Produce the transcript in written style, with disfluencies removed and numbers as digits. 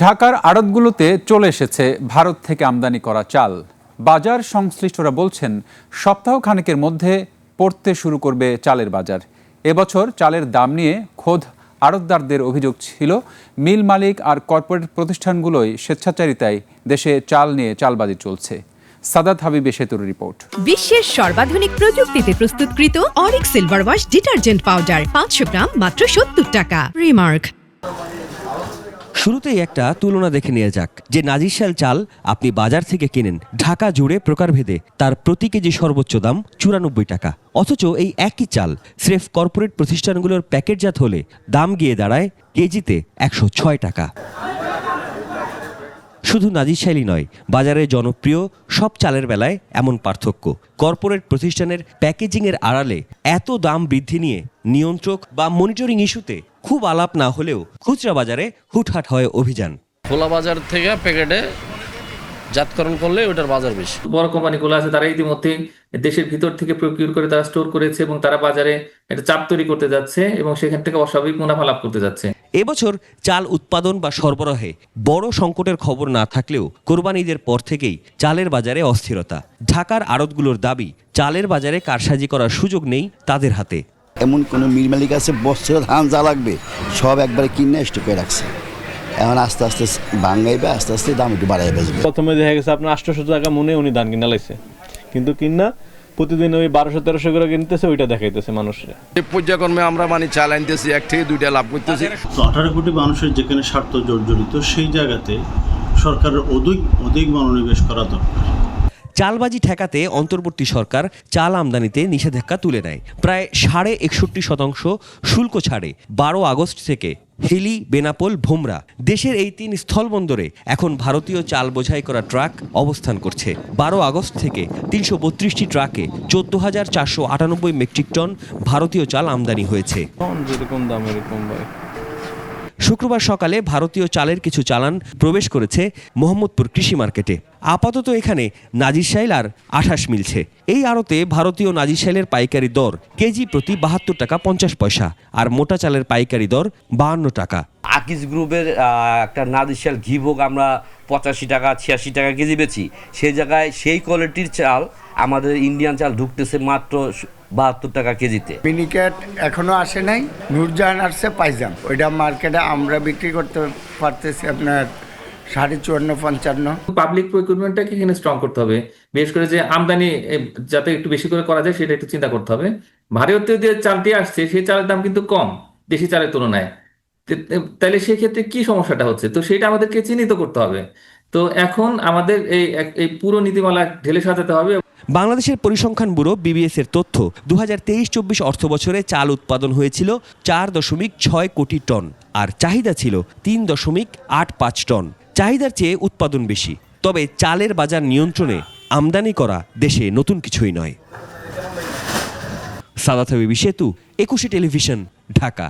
ঢাকার আড়তগুলোতে চলে এসেছে ভারত থেকে আমদানি করা চাল। বাজার সংশ্লিষ্টরা বলছেন সপ্তাহখানেকের মধ্যে পড়তে শুরু করবে চালের বাজার। এবছর চালের দাম নিয়ে খোদ আড়তদারদের অভিযোগ ছিল, মিল মালিক আর কর্পোরেট প্রতিষ্ঠানগুলোই স্বেচ্ছাচারিতায় দেশে চাল নিয়ে চালবাজি চলছে। সাদাত হাবিব সেতুর রিপোর্ট। বিশ্বের সর্বাধুনিক প্রযুক্তিতে প্রস্তুতকৃত Arik silver wash detergent powder 500 গ্রাম মাত্র 70 টাকা। রিমার্ক। শুরুতেই একটা তুলনা দেখে নিয়ে যাক যে নাজিরশাইল চাল আপনি বাজার থেকে কেনেন ঢাকা জুড়ে প্রকারভেদে তার প্রতি কেজি সর্বোচ্চ দাম 94 টাকা, অথচ এই একই চাল স্রেফ কর্পোরেট প্রতিষ্ঠানগুলোর প্যাকেটজাত হলে দাম গিয়ে দাঁড়ায় কেজিতে 106 টাকা। শুধু নাজিরশাইলই নয়, বাজারে জনপ্রিয় সব চালের বেলায় এমন পার্থক্য। কর্পোরেট প্রতিষ্ঠানের প্যাকেজিংয়ের আড়ালে এত দাম বৃদ্ধি নিয়ে নিয়ন্ত্রক বা মনিটরিং ইস্যুতে খুব আলাপ না হলেও খুচরা বাজারে হুটহাট হয় অভিযান। খোলা বাজার থেকে প্যাকেটে জাতকরণ করলে ওটার বাজার বেশি। বড় কোম্পানিগুলো আছে তারা ইতিমধ্যে দেশের ভিতর থেকে প্রকিউর করে তারা স্টোর করেছে এবং তারা বাজারে একটা চাপ তৈরি করতে যাচ্ছে এবং সেখান থেকে অস্বাভাবিক মুনাফা লাভ করতে যাচ্ছে। এবছর চাল উৎপাদন বা সরবরাহে বড় সংকটের খবর না থাকলেও কোরবানি ঈদের পর থেকেই চালের বাজারে অস্থিরতা। ঢাকার আড়তগুলোর দাবি, চালের বাজারে কারসাজি করার সুযোগ নেই তাদের হাতে। এমন কোনো মিল মালিক আছে বছরে ধান যা লাগবে সব একবারে কিনে স্টকে রাখছে, এখন আস্তে আস্তে ভাঙাইবে, আস্তে আস্তে দাম একটু বাড়াই বেচবে। প্রথমে দেখা গেছে আপনার 800 টাকা মনে উনি ধান কিনা লাইছে, কিন্তু কিনা প্রতিদিন ওই 1200-1300 করে কিনতেছে, ওইটা দেখাইতেছে মানুষের। পর্যায়ক্রমে আমরা চাল আনতেছি, 1 থেকে 2টা লাভ করতেছি। 18 কোটি মানুষের যেখানে স্বার্থ জড়িত সেই জায়গাতে সরকারের অধিক মনোনিবেশ করা দরকার। চালবাজি ঠেকাতে অন্তর্বর্তী সরকার চাল আমদানিতে নিষেধাজ্ঞা তুলে নেয়। প্রায় 61.5% শুল্ক ছাড়ে 12 আগস্ট থেকে হিলি, বেনাপোল, ভোমরা দেশের এই 3 স্থলবন্দরে এখন ভারতীয় চাল বোঝাই করা ট্রাক অবস্থান করছে। 12 আগস্ট থেকে 332টি ট্রাকে 14,498 মেট্রিক টন ভারতীয় চাল আমদানি হয়েছে। শুক্রবার সকালে ভারতীয় চালের কিছু চালান প্রবেশ করেছে মোহাম্মদপুর কৃষি মার্কেটে। আপাতত এখানে নাজিরশাইল আর আঠাশ মিলছে। এই আড়তে ভারতীয় নাজিরশাইলের পাইকারি দর কেজি প্রতি 72 টাকা 50 পয়সা, আর মোটা চালের পাইকারি দর 52 টাকা। আকিজ গ্রুপের একটা নাজিরশাইল ঘিভোগ আমরা 85 টাকা 86 টাকা কেজি বেচি, সেই জায়গায় সেই কোয়ালিটির চাল আমাদের ইন্ডিয়ান চাল ঢুকতেছে মাত্র 72 টাকা কেজিতে। মিনিকেট এখনো আসে নাই, নূরজাহান আসছে পাইজাম, ওইটা মার্কেটে আমরা বিক্রি করতে পারতেছি আপনার 54-55। পাবলিক প্রকিউরমেন্টটাকে এখানে স্ট্রং করতে হবে, বিশেষ করে যে আমদানি যাতে একটু বেশি করে করা যায় সেটা একটু চিন্তা করতে হবে। ভারতীয় যে চালটি আসছে সেই চালের দাম কিন্তু কম দেশি চালের তুলনায়, তাহলে সেই ক্ষেত্রে কি সমস্যাটা হচ্ছে, তো সেটা আমাদেরকে চিহ্নিত করতে হবে। তো এখন আমাদের এই পুরো নীতিমালা ঢেলে সাজাতে হবে। বাংলাদেশের পরিসংখ্যান ব্যুরো বিবিএস এর তথ্য, 2023-24 অর্থ বছরে চাল উৎপাদন হয়েছিল 4.6 কোটি টন, আর চাহিদা ছিল 3.85 টন। চাহিদার চেয়ে উৎপাদন বেশি, তবে চালের বাজার নিয়ন্ত্রণে আমদানি করা দেশে নতুন কিছুই নয়। সাদাত হাবিব সেতু, 21 টেলিভিশন, ঢাকা।